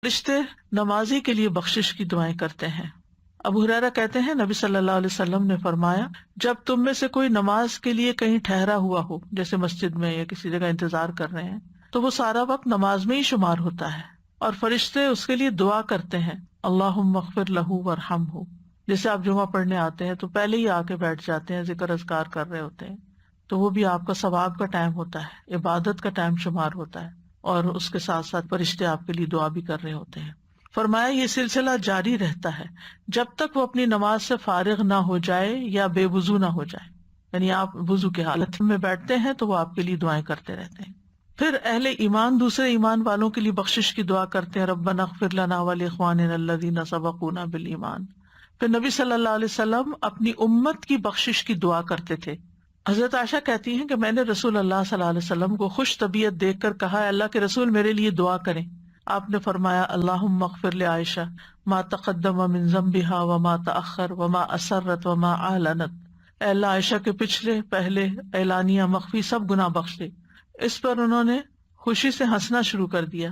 رشتے نمازی کے لیے بخشش کی دعائیں کرتے ہیں۔ ابو ہریرہ کہتے ہیں نبی صلی اللہ علیہ وسلم نے فرمایا، جب تم میں سے کوئی نماز کے لیے کہیں ٹھہرا ہوا ہو، جیسے مسجد میں یا کسی جگہ انتظار کر رہے ہیں، تو وہ سارا وقت نماز میں ہی شمار ہوتا ہے، اور فرشتے اس کے لیے دعا کرتے ہیں، اللہم اغفر لہ وارحمہ۔ جیسے آپ جمعہ پڑھنے آتے ہیں تو پہلے ہی آ کے بیٹھ جاتے ہیں، ذکر اذکار کر رہے ہوتے ہیں، تو وہ بھی آپ کا ثواب کا ٹائم ہوتا ہے، عبادت کا ٹائم شمار ہوتا ہے، اور اس کے ساتھ ساتھ فرشتے آپ کے لیے دعا بھی کر رہے ہوتے ہیں۔ فرمایا یہ سلسلہ جاری رہتا ہے جب تک وہ اپنی نماز سے فارغ نہ ہو جائے یا بے وضو نہ ہو جائے، یعنی آپ وضو کی حالت میں بیٹھتے ہیں تو وہ آپ کے لیے دعائیں کرتے رہتے ہیں۔ پھر اہل ایمان دوسرے ایمان والوں کے لیے بخشش کی دعا کرتے ہیں، ربنا اغفر لنا ولاخواننا الذین سبقونا بالایمان۔ پھر نبی صلی اللہ علیہ وسلم اپنی امت کی بخشش کی دعا کرتے تھے۔ حضرت عائشہ کہتی ہیں کہ میں نے رسول اللہ صلی اللہ علیہ وسلم کو خوش طبیعت دیکھ کر کہا، اللہ کے رسول میرے لیے دعا کریں۔ آپ نے فرمایا، اللہم اغفر لعائشہ ما تقدم من ذنبها وما تأخر وما اسرت وما اعلنت۔ اے اللہ عائشہ کے پچھلے، پہلے، اعلانیہ، مخفی سب گناہ بخش دے۔ اس پر انہوں نے خوشی سے ہنسنا شروع کر دیا،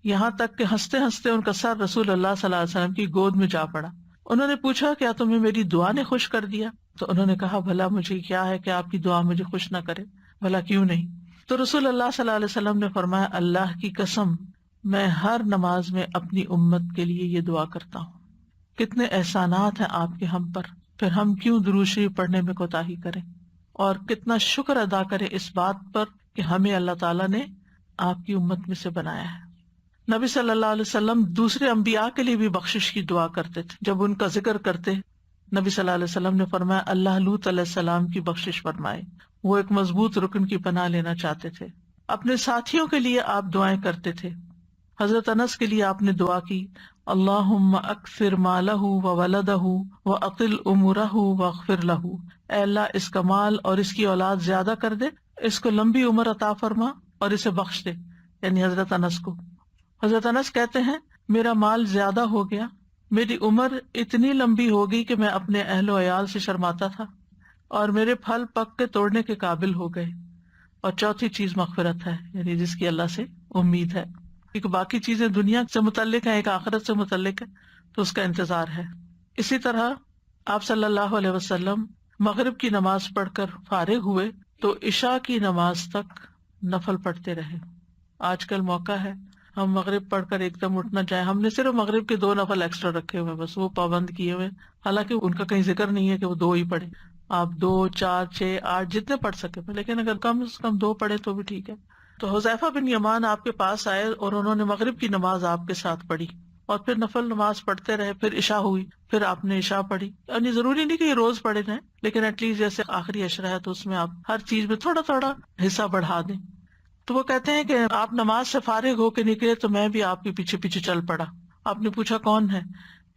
یہاں تک کہ ہنستے ہنستے ان کا سر رسول اللہ صلی اللہ علیہ وسلم کی گود میں جا پڑا۔ انہوں نے پوچھا، کیا تمہیں میری دعا نے خوش کر دیا؟ تو انہوں نے کہا، بھلا مجھے کیا ہے کہ آپ کی دعا مجھے خوش نہ کرے، بھلا کیوں نہیں؟ تو رسول اللہ صلی اللہ علیہ وسلم نے فرمایا، اللہ کی قسم میں ہر نماز میں اپنی امت کے لیے یہ دعا کرتا ہوں۔ کتنے احسانات ہیں آپ کے ہم پر، پھر ہم کیوں درود شریف پڑھنے میں کوتاہی کریں، اور کتنا شکر ادا کریں اس بات پر کہ ہمیں اللہ تعالیٰ نے آپ کی امت میں سے بنایا ہے۔ نبی صلی اللہ علیہ وسلم دوسرے انبیاء کے لیے بھی بخشش کی دعا کرتے تھے۔ جب ان کا ذکر کرتے، نبی صلی اللہ علیہ وسلم نے فرمایا، اللہ لوط علیہ السلام کی بخشش فرمائے، وہ ایک مضبوط رکن کی پناہ لینا چاہتے تھے۔ اپنے ساتھیوں کے لیے آپ دعائیں کرتے تھے۔ حضرت انس کے لیے آپ نے دعا کی، اللہم اکثر مالہ وولدہ واطل عمرہ واغفر لہ۔ اے اللہ اس کا مال اور اس کی اولاد زیادہ کر دے، اس کو لمبی عمر عطا فرما اور اسے بخش دے، یعنی حضرت انس کو۔ حضرت انس کہتے ہیں، میرا مال زیادہ ہو گیا، میری عمر اتنی لمبی ہو گئی کہ میں اپنے اہل و عیال سے شرماتا تھا، اور میرے پھل پک کے توڑنے کے قابل ہو گئے۔ اور چوتھی چیز مغفرت ہے، یعنی جس کی اللہ سے امید ہے، کیونکہ باقی چیزیں دنیا سے متعلق ہیں، ایک آخرت سے متعلق ہے، تو اس کا انتظار ہے۔ اسی طرح آپ صلی اللہ علیہ وسلم مغرب کی نماز پڑھ کر فارغ ہوئے تو عشاء کی نماز تک نفل پڑھتے رہے۔ آج کل موقع ہے ہم مغرب پڑھ کر ایک دم اٹھ نہ جائیں، ہم نے صرف مغرب کے 2 نفل ایکسٹرا رکھے ہوئے، بس وہ پابند کیے ہوئے، حالانکہ ان کا کہیں ذکر نہیں ہے کہ وہ 2 ہی پڑھیں، آپ 2، 4، 6، 8 جتنے پڑھ سکے، لیکن اگر کم از کم 2 پڑھے تو بھی ٹھیک ہے۔ تو حذیفہ بن یمان آپ کے پاس آئے اور انہوں نے مغرب کی نماز آپ کے ساتھ پڑھی، اور پھر نفل نماز پڑھتے رہے، پھر عشاء ہوئی، پھر آپ نے عشاء پڑھی۔ یعنی ضروری نہیں کہ یہ روز پڑھے جائیں، لیکن ایٹ لیسٹ جیسے آخری عشرہ ہے تو اس میں آپ ہر چیز میں تھوڑا تھوڑا حصہ بڑھا دیں۔ تو وہ کہتے ہیں کہ آپ نماز سے فارغ ہو کے نکلے تو میں بھی آپ کے پیچھے پیچھے چل پڑا۔ آپ نے پوچھا کون ہے،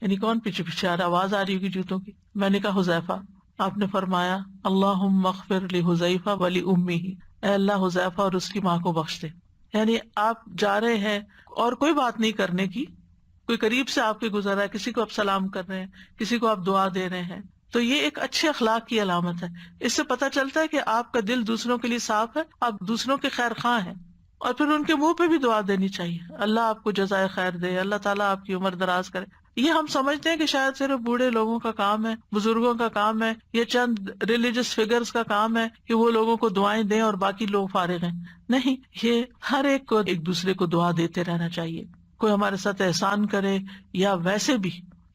یعنی کون پیچھے پیچھے آ رہا، آواز آ رہی ہوگی جوتوں کی۔ میں نے کہا حذیفہ۔ آپ نے فرمایا، اللہم اغفر لحذیفہ ولأمہ۔ اے اللہ حذیفہ اور اس کی ماں کو بخش دے۔ یعنی آپ جا رہے ہیں اور کوئی بات نہیں کرنے کی، کوئی قریب سے آپ کے گزر رہا ہے، کسی کو آپ سلام کر رہے ہیں، کسی کو آپ دعا دے رہے ہیں، تو یہ ایک اچھے اخلاق کی علامت ہے۔ اس سے پتہ چلتا ہے کہ آپ کا دل دوسروں کے لیے صاف ہے، آپ دوسروں کے خیر خواہ ہیں، اور پھر ان کے منہ پہ بھی دعا دینی چاہیے، اللہ آپ کو جزائے خیر دے، اللہ تعالیٰ آپ کی عمر دراز کرے۔ یہ ہم سمجھتے ہیں کہ شاید صرف بوڑھے لوگوں کا کام ہے، بزرگوں کا کام ہے، یہ چند ریلیجس فگرز کا کام ہے کہ وہ لوگوں کو دعائیں دیں اور باقی لوگ فارغ ہیں۔ نہیں، یہ ہر ایک کو ایک دوسرے کو دعا دیتے رہنا چاہیے۔ کوئی ہمارے ساتھ احسان کرے یا ویسے بھی،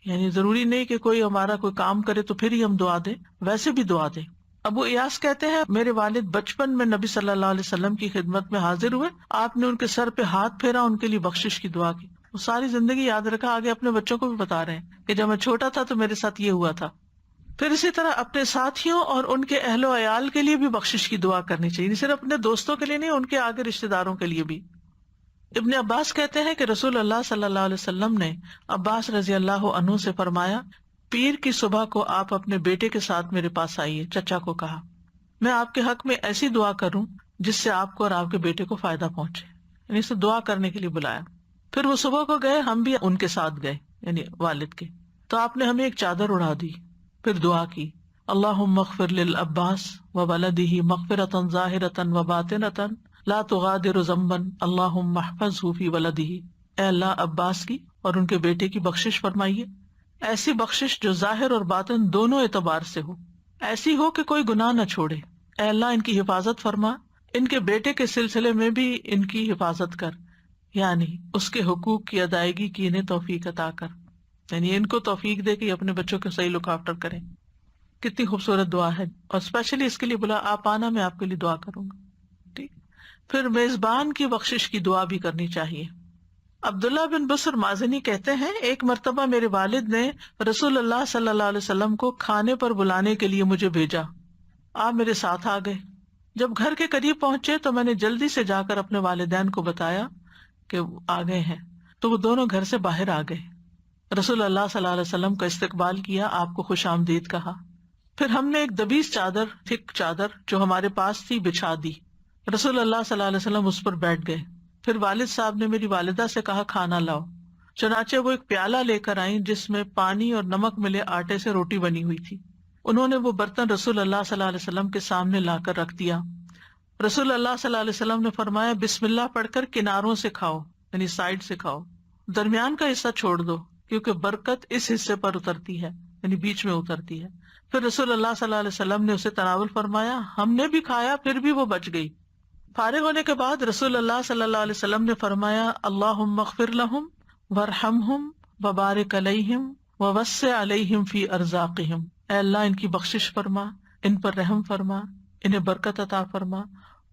یعنی ضروری نہیں کہ کوئی ہمارا کوئی کام کرے تو پھر ہی ہم دعا دیں، ویسے بھی دعا دیں۔ ابو ایاس کہتے ہیں، میرے والد بچپن میں نبی صلی اللہ علیہ وسلم کی خدمت میں حاضر ہوئے، آپ نے ان کے سر پہ ہاتھ پھیرا، ان کے لیے بخشش کی دعا کی۔ وہ ساری زندگی یاد رکھا، آگے اپنے بچوں کو بھی بتا رہے ہیں کہ جب میں چھوٹا تھا تو میرے ساتھ یہ ہوا تھا۔ پھر اسی طرح اپنے ساتھیوں اور ان کے اہل و عیال کے لیے بھی بخشش کی دعا کرنی چاہیے، صرف اپنے دوستوں کے لیے نہیں، ان کے آگے رشتے داروں کے لیے بھی۔ ابن عباس کہتے ہیں کہ رسول اللہ صلی اللہ علیہ وسلم نے عباس رضی اللہ عنہ سے فرمایا، پیر کی صبح کو آپ اپنے بیٹے کے ساتھ میرے پاس آئیے۔ چچا کو کہا، میں آپ کے حق میں ایسی دعا کروں جس سے آپ کو اور آپ کے بیٹے کو فائدہ پہنچے، یعنی اسے دعا کرنے کے لیے بلایا۔ پھر وہ صبح کو گئے، ہم بھی ان کے ساتھ گئے، یعنی والد کے، تو آپ نے ہمیں ایک چادر اڑا دی، پھر دعا کی، اللہم اغفر للعباس وولدہ مغفرۃ ظاہرۃ وباطنۃ لا تغادر ذنبا اللہم احفظہ فی ولدہ۔ اے اللہ عباس کی اور ان کے بیٹے کی بخشش فرمائیے، ایسی بخشش جو ظاہر اور باطن دونوں اعتبار سے ہو، ایسی ہو کہ کوئی گناہ نہ چھوڑے۔ اے اللہ ان کی حفاظت فرما، ان کے بیٹے کے سلسلے میں بھی ان کی حفاظت کر، یعنی اس کے حقوق کی ادائیگی کی انہیں توفیق عطا کر، یعنی ان کو توفیق دے کہ یہ اپنے بچوں کے صحیح لک آفٹر کریں۔ کتنی خوبصورت دعا ہے، اور اسپیشلی اس کے لیے بولا آپ آنا، میں آپ کے لیے دعا کروں گا، ٹھیک۔ پھر میزبان کی بخشش کی دعا بھی کرنی چاہیے۔ عبداللہ بن بصر مازنی کہتے ہیں ایک مرتبہ میرے والد نے رسول اللہ صلی اللہ علیہ وسلم کو کھانے پر بلانے کے لیے مجھے بھیجا، آپ میرے ساتھ آ گئے۔ جب گھر کے قریب پہنچے تو میں نے جلدی سے جا کر اپنے والدین کو بتایا کہ آ گئے ہیں، تو وہ دونوں گھر سے باہر آ گئے۔ رسول اللہ صلی اللہ علیہ وسلم کا استقبال کیا، آپ کو خوش آمدید کہا، پھر ہم نے ایک دبیس چادر، تھک چادر جو ہمارے پاس تھی بچھا دی، رسول اللہ صلی اللہ علیہ وسلم اس پر بیٹھ گئے۔ پھر والد صاحب نے میری والدہ سے کہا کھانا لاؤ، چنانچہ وہ ایک پیالہ لے کر آئیں جس میں پانی اور نمک ملے آٹے سے روٹی بنی ہوئی تھی۔ انہوں نے وہ برتن رسول اللہ صلی اللہ علیہ وسلم کے سامنے لا کر رکھ دیا۔ رسول اللہ صلی اللہ علیہ وسلم نے فرمایا بسم اللہ پڑھ کر کناروں سے کھاؤ، یعنی سائڈ سے کھاؤ، درمیان کا حصہ چھوڑ دو کیونکہ برکت اس حصے پر اترتی ہے، یعنی بیچ میں اترتی ہے۔ پھر رسول اللہ صلی اللہ علیہ وسلم نے اسے تناول فرمایا، ہم نے بھی کھایا پھر بھی وہ بچ گئی۔ فارغ ہونے کے بعد رسول اللہ صلی اللہ علیہ وسلم نے فرمایا اللہم اغفر لہم وارحمہم وبارک علیہم ووسع علیہم فی ارزاقہم، اے اللہ ان کی بخشش فرما، ان پر رحم فرما، انہیں برکت عطا فرما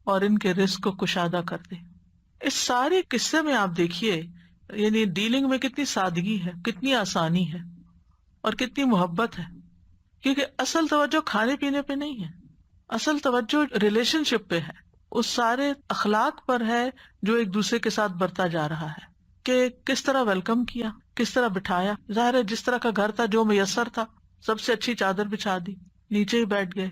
اور ان کے رزق کو کشادہ کر دے۔ اس سارے قصے میں آپ دیکھیے یعنی ڈیلنگ میں کتنی سادگی ہے، کتنی آسانی ہے اور کتنی محبت ہے، کیونکہ اصل توجہ کھانے پینے پہ نہیں ہے، اصل توجہ ریلیشن شپ پہ ہے، اس سارے اخلاق پر ہے جو ایک دوسرے کے ساتھ برتا جا رہا ہے، کہ کس طرح ویلکم کیا، کس طرح بٹھایا۔ ظاہر ہے جس طرح کا گھر تھا، جو میسر تھا، سب سے اچھی چادر بچھا دی، نیچے ہی بیٹھ گئے،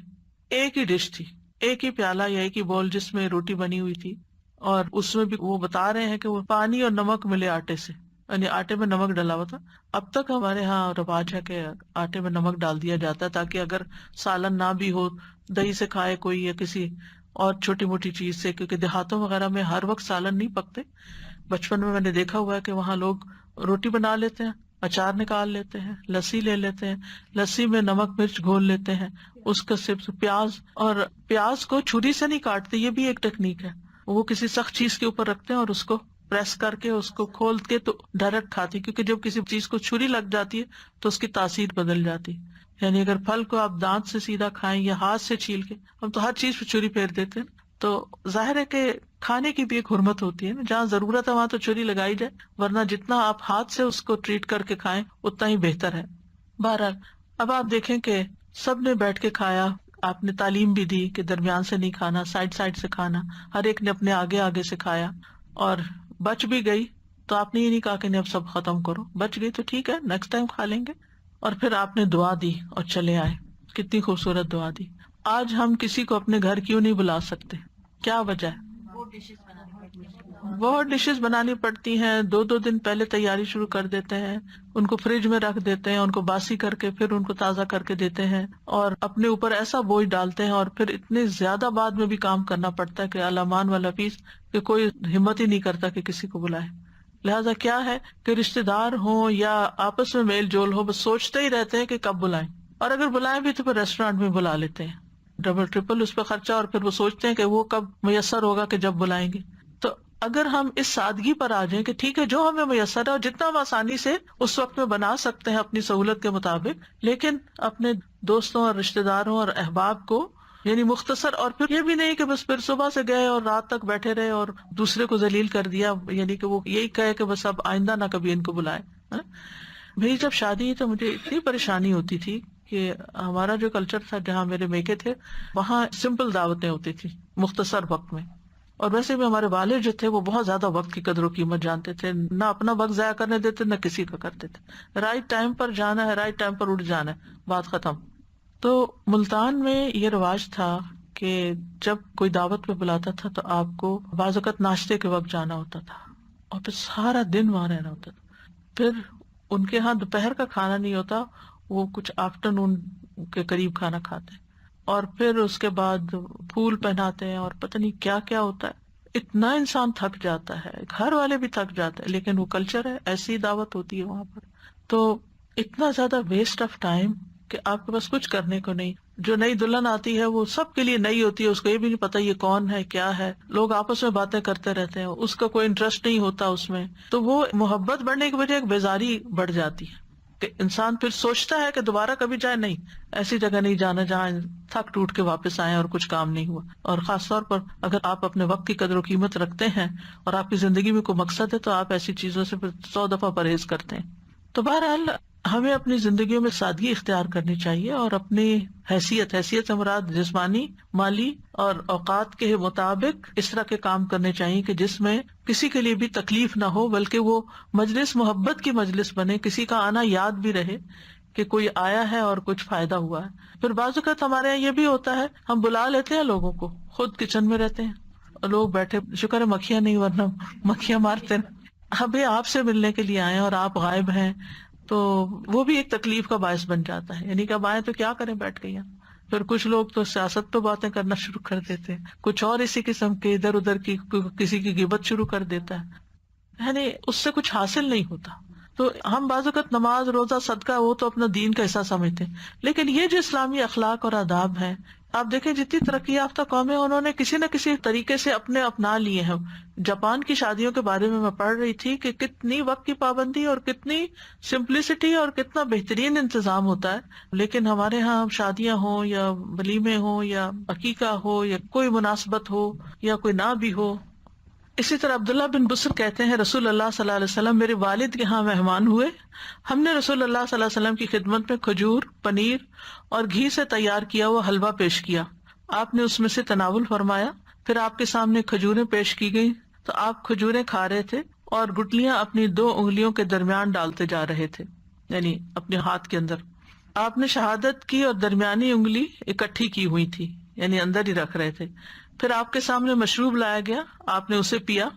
ایک ہی ڈش تھی، ایک ہی پیالہ یا ایک ہی بول جس میں روٹی بنی ہوئی تھی، اور اس میں بھی وہ بتا رہے ہیں کہ وہ پانی اور نمک ملے آٹے سے، یعنی آٹے میں نمک ڈلا ہوا تھا۔ اب تک ہمارے ہاں رواج ہے کہ آٹے میں نمک ڈال دیا جاتا ہے تاکہ اگر سالن نہ بھی ہو، دہی سے کھائے کوئی یا کسی اور چھوٹی موٹی چیز سے، کیونکہ دیہاتوں وغیرہ میں ہر وقت سالن نہیں پکتے۔ بچپن میں نے دیکھا ہوا ہے کہ وہاں لوگ روٹی بنا لیتے ہیں، اچار نکال لیتے ہیں، لسی لے لیتے ہیں، لسی میں نمک مرچ گھول لیتے ہیں، اس کا صرف پیاز، اور پیاز کو چھری سے نہیں کاٹتے، یہ بھی ایک ٹیکنیک ہے، وہ کسی سخت چیز کے اوپر رکھتے ہیں اور اس کو پریس کر کے اس کو کھول کے تو ڈائریکٹ کھاتی، کیونکہ جب کسی چیز کو چھری لگ جاتی ہے تو اس کی تاثیر بدل جاتی۔ یعنی اگر پھل کو آپ دانت سے سیدھا کھائیں یا ہاتھ سے چھیل کے، ہم تو ہر چیز پہ چھری پھیر دیتے ہیں، تو ظاہر ہے کہ کھانے کی بھی ایک حرمت ہوتی ہے نا، جہاں ضرورت ہے وہاں تو چھری لگائی جائے، ورنہ جتنا آپ ہاتھ سے اس کو ٹریٹ کر کے کھائیں اتنا ہی بہتر ہے۔ بہرحال اب آپ دیکھیں کہ سب نے بیٹھ کے کھایا، آپ نے تعلیم بھی دی کہ درمیان سے نہیں کھانا، سائڈ سائڈ سے کھانا، ہر ایک نے اپنے آگے آگے سے کھایا، اور بچ بھی گئی تو آپ نے یہ نہیں کہا کہ نہیں اب سب ختم کرو، بچ گئی تو ٹھیک ہے نیکسٹ ٹائم کھا لیں گے، اور پھر آپ نے دعا دی اور چلے آئے۔ کتنی خوبصورت دعا دی۔ آج ہم کسی کو اپنے گھر کیوں نہیں بلا سکتے؟ کیا وجہ ہے؟ بہت ڈشز بنانی پڑتی ہیں، دو دو دن پہلے تیاری شروع کر دیتے ہیں، ان کو فریج میں رکھ دیتے ہیں، ان کو باسی کر کے پھر ان کو تازہ کر کے دیتے ہیں، اور اپنے اوپر ایسا بوجھ ڈالتے ہیں، اور پھر اتنے زیادہ بعد میں بھی کام کرنا پڑتا ہے کہ الامان والا فیس کہ کوئی ہمت ہی نہیں کرتا کہ کسی کو بلائے۔ لہٰذا کیا ہے کہ رشتے دار ہوں یا آپس میں میل جول ہو، بس سوچتے ہی رہتے ہیں کہ کب بلائیں، اور اگر بلائیں بھی تو پھر ریسٹورینٹ میں بلا لیتے ہیں، ڈبل ٹرپل اس پہ خرچہ، اور پھر وہ سوچتے ہیں کہ وہ کب میسر ہوگا کہ جب بلائیں گے۔ تو اگر ہم اس سادگی پر آ جائیں کہ ٹھیک ہے جو ہمیں میسر ہے اور جتنا ہم آسانی سے اس وقت میں بنا سکتے ہیں اپنی سہولت کے مطابق، لیکن اپنے دوستوں اور رشتے داروں اور احباب کو یعنی مختصر، اور پھر یہ بھی نہیں کہ بس پھر صبح سے گئے اور رات تک بیٹھے رہے اور دوسرے کو ذلیل کر دیا، یعنی کہ وہ یہی کہے کہ بس اب آئندہ نہ کبھی ان کو بلائے۔ میری جب شادی تو مجھے اتنی پریشانی ہوتی تھی کہ ہمارا جو کلچر تھا جہاں میرے میکے تھے وہاں سمپل دعوتیں ہوتی تھی مختصر وقت میں، اور ویسے بھی ہمارے والد جو تھے وہ بہت زیادہ وقت کی قدر و قیمت جانتے تھے، نہ اپنا وقت ضائع کرنے دیتے نہ کسی کا کرتے تھے، رائٹ ٹائم پر جانا ہے، رائٹ ٹائم پر اٹھ جانا ہے، بات ختم۔ تو ملتان میں یہ رواج تھا کہ جب کوئی دعوت پہ بلاتا تھا تو آپ کو بعض اوقات ناشتے کے وقت جانا ہوتا تھا اور پھر سارا دن وہاں رہنا ہوتا تھا، پھر ان کے ہاں دوپہر کا کھانا نہیں ہوتا، وہ کچھ آفٹر نون کے قریب کھانا کھاتے ہیں، اور پھر اس کے بعد پھول پہناتے ہیں اور پتہ نہیں کیا کیا ہوتا ہے، اتنا انسان تھک جاتا ہے، گھر والے بھی تھک جاتے ہیں، لیکن وہ کلچر ہے، ایسی دعوت ہوتی ہے وہاں پر. تو اتنا زیادہ ویسٹ آف ٹائم کہ آپ کے پاس کچھ کرنے کو نہیں. جو نئی دلہن آتی ہے وہ سب کے لیے نئی ہوتی ہے، اس کو یہ بھی نہیں پتا یہ کون ہے کیا ہے، لوگ آپس میں باتیں کرتے رہتے ہیں، اس کا کوئی انٹرسٹ نہیں ہوتا اس میں. تو وہ محبت بڑھنے کی وجہ ایک بیزاری بڑھ جاتی ہے کہ انسان پھر سوچتا ہے کہ دوبارہ کبھی جائے، نہیں ایسی جگہ نہیں جانا جہاں تھک ٹوٹ کے واپس آئے اور کچھ کام نہیں ہوا. اور خاص طور پر اگر آپ اپنے وقت کی قدر و قیمت رکھتے ہیں اور آپ کی زندگی میں کوئی مقصد ہے تو آپ ایسی چیزوں سے پھر 100 دفعہ پرہیز کرتے ہیں. تو بہرحال ہمیں اپنی زندگیوں میں سادگی اختیار کرنی چاہیے اور اپنی حیثیت سے مراد جسمانی، مالی اور اوقات کے مطابق اس طرح کے کام کرنے چاہیے کہ جس میں کسی کے لیے بھی تکلیف نہ ہو، بلکہ وہ مجلس محبت کی مجلس بنے، کسی کا آنا یاد بھی رہے کہ کوئی آیا ہے اور کچھ فائدہ ہوا ہے. پھر بعض اوقات ہمارے یہاں یہ بھی ہوتا ہے، ہم بلا لیتے ہیں لوگوں کو، خود کچن میں رہتے ہیں اور لوگ بیٹھے، شکر ہے مکھیاں نہیں ورنہ مکھیاں مارتے ہیں. ابھی آپ سے ملنے کے لیے آئے اور آپ غائب ہیں تو وہ بھی ایک تکلیف کا باعث بن جاتا ہے. یعنی کہ اب آئے تو کیا کریں بیٹھ کے یہاں. پھر کچھ لوگ تو سیاست پہ باتیں کرنا شروع کر دیتے ہیں، کچھ اور اسی قسم کے ادھر ادھر کی کسی کی غیبت شروع کر دیتا ہے، یعنی اس سے کچھ حاصل نہیں ہوتا. تو ہم بعض اوقات نماز، روزہ، صدقہ وہ تو اپنا دین کا حصہ سمجھتے ہیں، لیکن یہ جو اسلامی اخلاق اور آداب ہیں، آپ دیکھیں جتنی ترقی یافتہ قومیں انہوں نے کسی نہ کسی طریقے سے اپنا لیے ہیں. جاپان کی شادیوں کے بارے میں پڑھ رہی تھی کہ کتنی وقت کی پابندی اور کتنی سمپلسٹی اور کتنا بہترین انتظام ہوتا ہے. لیکن ہمارے ہاں شادیاں ہوں یا ولیمے ہوں یا عقیقہ ہو یا کوئی مناسبت ہو یا کوئی نہ بھی ہو. اسی طرح عبداللہ بن بسر کہتے ہیں رسول اللہ صلی اللہ علیہ وسلم میرے والد کے ہاں مہمان ہوئے، ہم نے رسول اللہ صلی اللہ علیہ وسلم کی خدمت میں کھجور، پنیر اور گھی سے تیار کیا ہوا حلوہ پیش کیا. آپ نے اس میں سے تناول فرمایا، پھر آپ کے سامنے کھجوریں پیش کی گئیں تو آپ کھجوریں کھا رہے تھے اور گٹلیاں اپنی 2 انگلیوں کے درمیان ڈالتے جا رہے تھے، یعنی اپنے ہاتھ کے اندر. آپ نے شہادت کی اور درمیانی انگلی اکٹھی کی ہوئی تھی، یعنی اندر ہی رکھ رہے تھے. پھر آپ کے سامنے مشروب لایا گیا، آپ نے اسے پیا،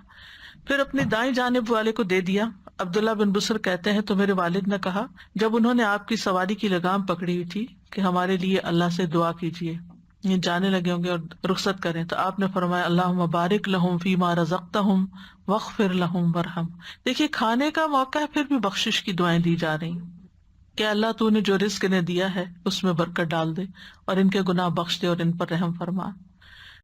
پھر اپنی دائیں جانب والے کو دے دیا. عبداللہ بن بسر کہتے ہیں تو میرے والد نے کہا جب انہوں نے آپ کی سواری کی لگام پکڑی ہوئی تھی کہ ہمارے لیے اللہ سے دعا کیجیے، یہ جانے لگے ہوں گے اور رخصت کریں، تو آپ نے فرمایا اللہم بارک لہم فیما رزقتہم واغفر لہم وارحم. دیکھیے کھانے کا موقع ہے، پھر بھی بخشش کی دعائیں دی جا رہی کہ اللہ تو نے جو رزق انہیں دیا ہے اس میں برکت ڈال دے اور ان کے گناہ بخش دے اور ان پر رحم فرما.